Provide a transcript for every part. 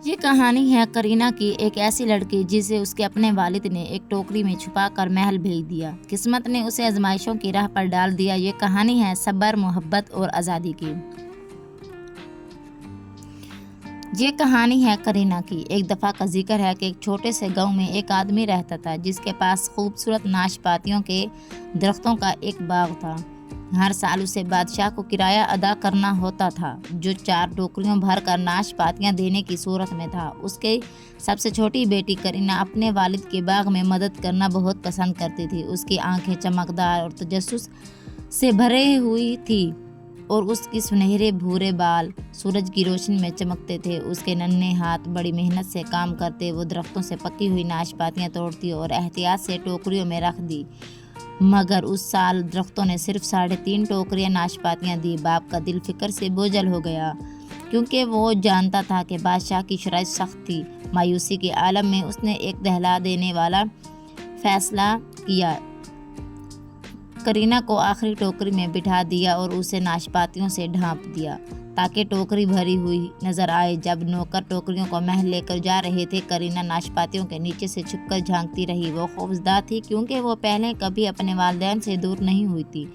یہ کہانی ہے کرینہ کی، ایک ایسی لڑکی جسے اس کے اپنے والد نے ایک ٹوکری میں چھپا کر محل بھیج دیا۔ قسمت نے اسے آزمائشوں کی راہ پر ڈال دیا۔ یہ کہانی ہے صبر، محبت اور آزادی کی۔ یہ کہانی ہے کرینہ کی۔ ایک دفعہ کا ذکر ہے کہ ایک چھوٹے سے گاؤں میں ایک آدمی رہتا تھا جس کے پاس خوبصورت ناشپاتیوں کے درختوں کا ایک باغ تھا۔ ہر سال اسے بادشاہ کو کرایہ ادا کرنا ہوتا تھا، جو 4 ٹوکریوں بھر کر ناشپاتیاں دینے کی صورت میں تھا۔ اس کی سب سے چھوٹی بیٹی کرینہ اپنے والد کے باغ میں مدد کرنا بہت پسند کرتی تھی۔ اس کی آنکھیں چمکدار اور تجسس سے بھری ہوئی تھیں اور اس کے سنہرے بھورے بال سورج کی روشنی میں چمکتے تھے۔ اس کے ننھے ہاتھ بڑی محنت سے کام کرتے، وہ درختوں سے پکی ہوئی ناشپاتیاں توڑتی اور احتیاط سے ٹوکریوں میں رکھ دی۔ مگر اس سال درختوں نے صرف 3.5 ٹوکریاں ناشپاتیاں دی۔ باپ کا دل فکر سے بوجھل ہو گیا، کیونکہ وہ جانتا تھا کہ بادشاہ کی شرائط سخت تھی۔ مایوسی کے عالم میں اس نے ایک دہلا دینے والا فیصلہ کیا۔ کرینہ کو آخری ٹوکری میں بٹھا دیا اور اسے ناشپاتیوں سے ڈھانپ دیا تاکہ ٹوکری بھری ہوئی نظر آئے۔ جب نوکر ٹوکریوں کو محل لے کر جا رہے تھے، کرینہ ناشپاتیوں کے نیچے سے چھپ کر جھانکتی رہی۔ وہ خوفزدہ تھی، کیونکہ وہ پہلے کبھی اپنے والدین سے دور نہیں ہوئی تھی۔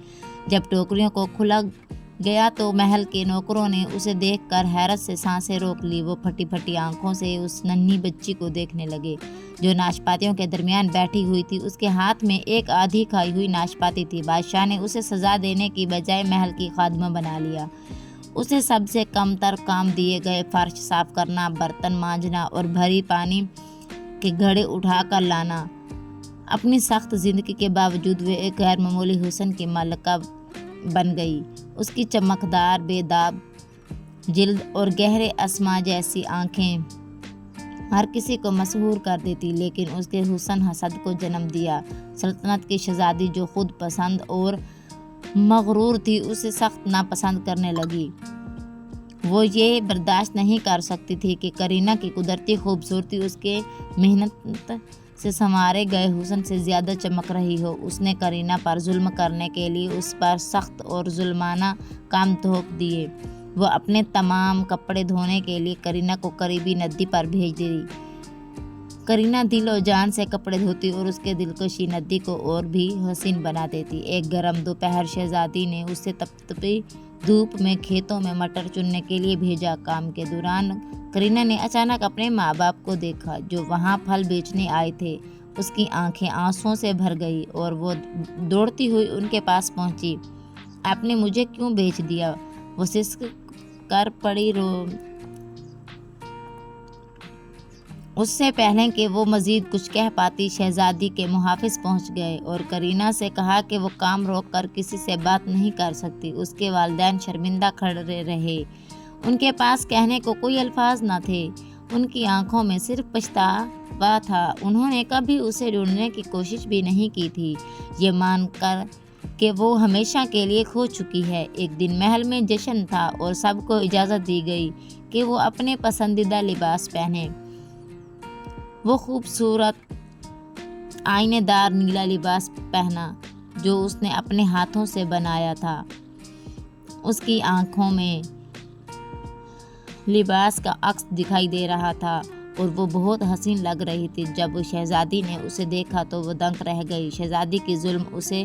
جب ٹوکریوں کو کھولا گیا تو محل کے نوکروں نے اسے دیکھ کر حیرت سے سانسیں روک لی۔ وہ پھٹی پھٹی آنکھوں سے اس ننھی بچی کو دیکھنے لگے جو ناشپاتیوں کے درمیان بیٹھی ہوئی تھی۔ اس کے ہاتھ میں ایک آدھی کھائی ہوئی ناشپاتی تھی۔ بادشاہ نے اسے سزا دینے کی بجائے محل کی خادمہ بنا لیا۔ اسے سب سے کم تر کام دیے گئے، فرش صاف کرنا، برتن مانجنا اور بھری پانی کے گھڑے اٹھا کر لانا۔ اپنی سخت زندگی کے باوجود وہ ایک غیر معمولی حسن کی ملکہ بن گئی۔ اس کی چمکدار بے داغ جلد اور گہرے اسما جیسی آنکھیں ہر کسی کو مسحور کر دیتی، لیکن اس کے حسن حسد کو جنم دیا۔ سلطنت کی شہزادی، جو خود پسند اور مغرور تھی، اسے سخت ناپسند کرنے لگی۔ وہ یہ برداشت نہیں کر سکتی تھی کہ کرینہ کی قدرتی خوبصورتی اس کے محنت سے سنوارے گئے حسن سے زیادہ چمک رہی ہو۔ اس نے کرینہ پر ظلم کرنے کے لیے اس پر سخت اور ظالمانہ کام تھوپ دیے۔ وہ اپنے تمام کپڑے دھونے کے لیے کرینہ کو قریبی ندی پر بھیج دی۔ کرینہ دل و جان سے کپڑے دھوتی اور اس کے دلکشی ندی کو اور بھی حسین بنا دیتی۔ ایک گرم دوپہر شہزادی نے اسے تپتی دھوپ میں کھیتوں میں مٹر چننے کے لیے بھیجا۔ کام کے دوران کرینہ نے اچانک اپنے ماں باپ کو دیکھا جو وہاں پھل بیچنے آئے تھے۔ اس کی آنکھیں آنسوؤں سے بھر گئی اور وہ دوڑتی ہوئی ان کے پاس پہنچی۔ آپ نے مجھے کیوں بھیج دیا؟ وہ سسک کر پڑی۔ اس سے پہلے کہ وہ مزید کچھ کہہ پاتی، شہزادی کے محافظ پہنچ گئے اور کرینہ سے کہا کہ وہ کام روک کر کسی سے بات نہیں کر سکتی۔ اس کے والدین شرمندہ کھڑے رہے۔ ان کے پاس کہنے کو کوئی الفاظ نہ تھے۔ ان کی آنکھوں میں صرف پچھتاوا تھا۔ انہوں نے کبھی اسے ڈھونڈنے کی کوشش بھی نہیں کی تھی، یہ مان کر کہ وہ ہمیشہ کے لیے کھو چکی ہے۔ ایک دن محل میں جشن تھا اور سب کو اجازت دی گئی کہ وہ اپنے پسندیدہ لباس پہنیں۔ وہ خوبصورت آئینے دار نیلا لباس پہنا جو اس نے اپنے ہاتھوں سے بنایا تھا۔ اس کی آنکھوں میں لباس کا عکس دکھائی دے رہا تھا اور وہ بہت حسین لگ رہی تھی۔ جب شہزادی نے اسے دیکھا تو وہ دنگ رہ گئی۔ شہزادی کے ظلم اسے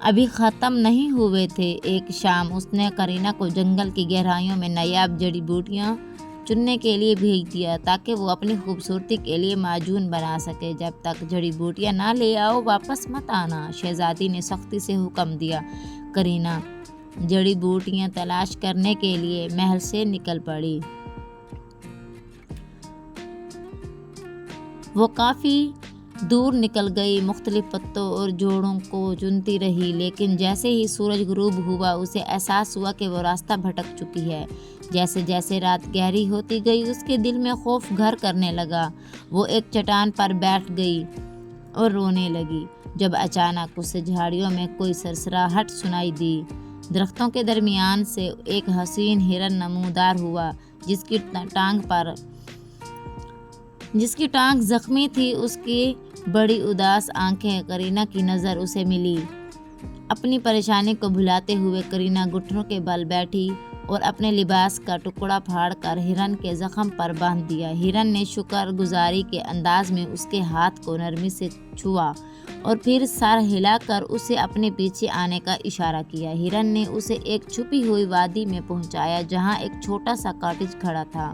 ابھی ختم نہیں ہوئے تھے۔ ایک شام اس نے کرینہ کو جنگل کی گہرائیوں میں نایاب جڑی بوٹیاں چننے کے لیے بھیج دیا تاکہ وہ اپنی خوبصورتی کے لیے معجون بنا سکے۔ جب تک جڑی بوٹیاں نہ لے آؤ واپس مت آنا، شہزادی نے سختی سے حکم دیا۔ کرینہ جڑی بوٹیاں تلاش کرنے کے لیے محل سے نکل پڑی۔ وہ کافی دور نکل گئی، مختلف پتوں اور جوڑوں کو چنتی رہی، لیکن جیسے ہی سورج غروب ہوا اسے احساس ہوا کہ وہ راستہ بھٹک چکی ہے۔ جیسے جیسے رات گہری ہوتی گئی اس کے دل میں خوف گھر کرنے لگا۔ وہ ایک چٹان پر بیٹھ گئی اور رونے لگی جب اچانک اسے جھاڑیوں میں کوئی سرسراہٹ سنائی دی۔ درختوں کے درمیان سے ایک حسین ہرن نمودار ہوا جس کی ٹانگ زخمی تھی۔ اس کی بڑی اداس آنکھیں کرینہ کی نظر اسے ملی۔ اپنی پریشانی کو بھلاتے ہوئے کرینہ گھٹنوں کے بل بیٹھی اور اپنے لباس کا ٹکڑا پھاڑ کر ہرن کے زخم پر باندھ دیا۔ ہرن نے شکر گزاری کے انداز میں اس کے ہاتھ کو نرمی سے چھوا اور پھر سر ہلا کر اسے اپنے پیچھے آنے کا اشارہ کیا۔ ہرن نے اسے ایک چھپی ہوئی وادی میں پہنچایا جہاں ایک چھوٹا سا کاٹیج کھڑا تھا۔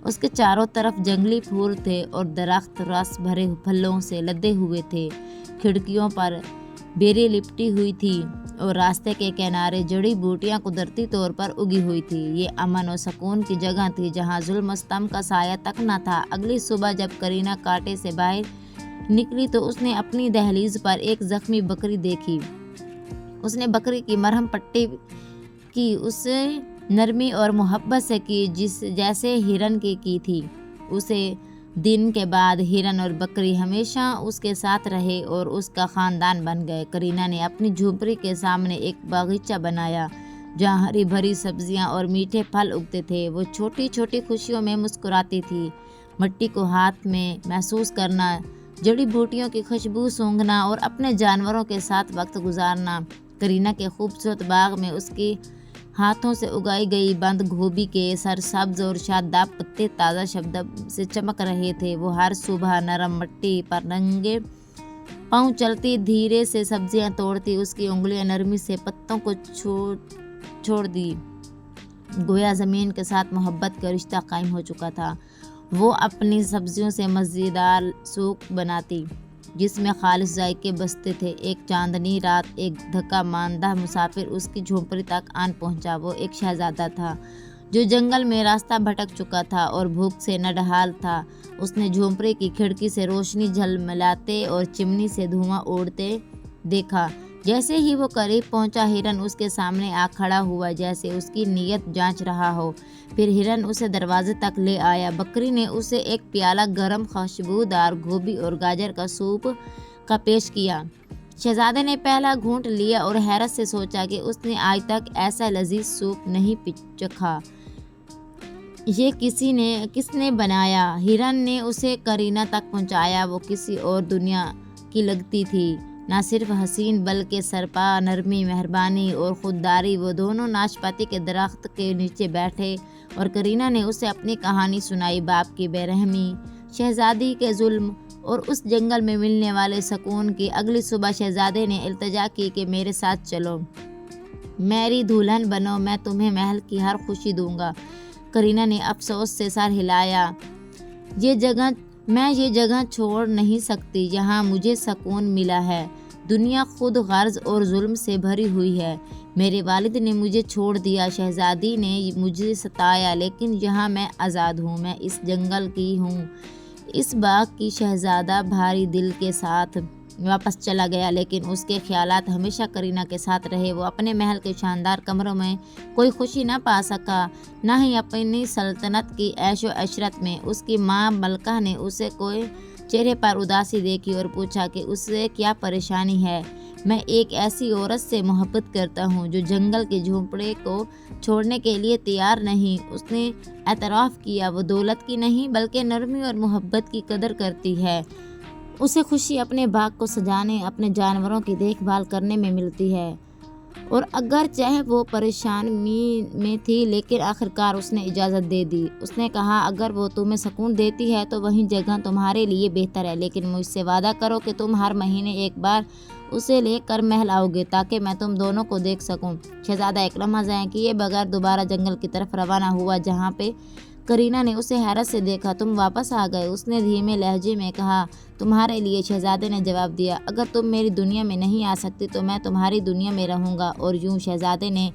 اس کے چاروں طرف جنگلی پھول تھے اور درخت رس بھرے پھلوں سے لدے ہوئے تھے۔ کھڑکیوں پر بیریں لپٹی ہوئی تھی اور راستے کے کنارے جڑی بوٹیاں قدرتی طور پر اگی ہوئی تھی۔ یہ امن و سکون کی جگہ تھی جہاں ظلم و ستم کا سایہ تک نہ تھا۔ اگلی صبح جب کرینہ کاٹے سے باہر نکلی تو اس نے اپنی دہلیز پر ایک زخمی بکری دیکھی۔ اس نے بکری کی مرہم پٹی کی، اسے نرمی اور محبت سے کی جیسے ہرن کی تھی۔ اسے دن کے بعد ہرن اور بکری ہمیشہ اس کے ساتھ رہے اور اس کا خاندان بن گئے۔ کرینہ نے اپنی جھونپڑی کے سامنے ایک باغیچہ بنایا جہاں ہری بھری سبزیاں اور میٹھے پھل اگتے تھے۔ وہ چھوٹی چھوٹی خوشیوں میں مسکراتی تھی، مٹی کو ہاتھ میں محسوس کرنا، جڑی بوٹیوں کی خوشبو سونگھنا اور اپنے جانوروں کے ساتھ وقت گزارنا۔ کرینہ کے خوبصورت باغ میں اس کے ہاتھوں سے اگائی گئی بند گوبھی کے سرسبز اور شاداب پتے تازہ شبنم سے چمک رہے تھے۔ وہ ہر صبح نرم مٹی پر ننگے پاؤں چلتی، دھیرے سے سبزیاں توڑتی، اس کی انگلیاں نرمی سے پتوں کو چھوڑ دی، گویا زمین کے ساتھ محبت کا رشتہ قائم ہو چکا تھا۔ وہ اپنی سبزیوں سے مزیدار سوپ بناتی جس میں خالص ذائقے بستے تھے۔ ایک چاندنی رات ایک دھکا ماندہ مسافر اس کی جھونپڑی تک آن پہنچا۔ وہ ایک شہزادہ تھا جو جنگل میں راستہ بھٹک چکا تھا اور بھوک سے نڈھال تھا۔ اس نے جھونپڑی کی کھڑکی سے روشنی جھلملاتے اور چمنی سے دھواں اڑتے دیکھا۔ جیسے ہی وہ قریب پہنچا ہرن اس کے سامنے آ کھڑا ہوا جیسے اس کی نیت جانچ رہا ہو۔ پھر ہرن اسے دروازے تک لے آیا۔ بکری نے اسے ایک پیالہ گرم خوشبودار گوبھی اور گاجر کا سوپ کا پیش کیا۔ شہزادے نے پہلا گھونٹ لیا اور حیرت سے سوچا کہ اس نے آج تک ایسا لذیذ سوپ نہیں چکھا۔ یہ کس نے بنایا؟ ہرن نے اسے کرینہ تک پہنچایا۔ وہ کسی اور دنیا کی لگتی تھی، نہ صرف حسین بلکہ سرپا نرمی، مہربانی اور خودداری۔ وہ دونوں ناشپاتی کے درخت کے نیچے بیٹھے اور کرینہ نے اسے اپنی کہانی سنائی، باپ کی بے رحمی، شہزادی کے ظلم اور اس جنگل میں ملنے والے سکون کی۔ اگلی صبح شہزادے نے التجا کی کہ میرے ساتھ چلو، میری دلہن بنو، میں تمہیں محل کی ہر خوشی دوں گا۔ کرینہ نے افسوس سے سر ہلایا، میں یہ جگہ چھوڑ نہیں سکتی جہاں مجھے سکون ملا ہے۔ دنیا خود غرض اور ظلم سے بھری ہوئی ہے۔ میرے والد نے مجھے چھوڑ دیا، شہزادی نے مجھے ستایا، لیکن یہاں میں آزاد ہوں، میں اس جنگل کی ہوں، اس باغ کی۔ شہزادہ بھاری دل کے ساتھ واپس چلا گیا، لیکن اس کے خیالات ہمیشہ کرینہ کے ساتھ رہے۔ وہ اپنے محل کے شاندار کمروں میں کوئی خوشی نہ پا سکا، نہ ہی اپنی سلطنت کی عیش و عشرت میں۔ اس کی ماں ملکہ نے اسے کوئی چہرے پر اداسی دیکھی اور پوچھا کہ اسے کیا پریشانی ہے۔ میں ایک ایسی عورت سے محبت کرتا ہوں جو جنگل کے جھونپڑے کو چھوڑنے کے لیے تیار نہیں۔ اس نے اعتراف کیا، وہ دولت کی نہیں بلکہ نرمی اور محبت کی قدر کرتی ہے۔ اسے خوشی اپنے باغ کو سجانے، اپنے جانوروں کی دیکھ بھال کرنے میں ملتی ہے۔ اور اگرچہ وہ پریشانی میں تھی لیکن آخرکار اس نے اجازت دے دی۔ اس نے کہا، اگر وہ تمہیں سکون دیتی ہے تو وہی جگہ تمہارے لیے بہتر ہے، لیکن مجھ سے وعدہ کرو کہ تم ہر مہینے ایک بار اسے لے کر محل آؤ گے تاکہ میں تم دونوں کو دیکھ سکوں۔ شہزادہ ایک لمحہ ضائع کیے بغیر دوبارہ جنگل کی طرف روانہ ہوا جہاں پہ کرینہ نے اسے حیرت سے دیکھا۔ تم واپس آ گئے، اس نے دھیمے لہجے میں کہا۔ تمہارے لیے، شہزادے نے جواب دیا۔ اگر تم میری دنیا میں نہیں آ سکتی تو میں تمہاری دنیا میں رہوں گا۔ اور یوں شہزادے نے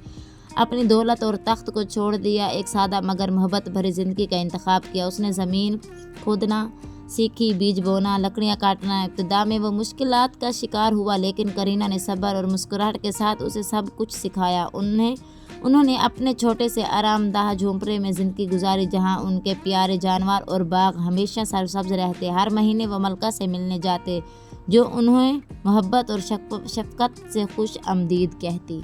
اپنی دولت اور تخت کو چھوڑ دیا، ایک سادہ مگر محبت بھری زندگی کا انتخاب کیا۔ اس نے زمین کھودنا سیکھی، بیج بونا، لکڑیاں کاٹنا۔ ابتدا میں وہ مشکلات کا شکار ہوا لیکن کرینہ نے صبر اور مسکراہٹ کے ساتھ اسے سب کچھ سکھایا۔ انہوں نے اپنے چھوٹے سے آرام دہ جھونپڑے میں زندگی گزاری جہاں ان کے پیارے جانور اور باغ ہمیشہ سرسبز رہتے۔ ہر مہینے وہ ملکہ سے ملنے جاتے جو انہیں محبت اور شفقت سے خوش آمدید کہتی۔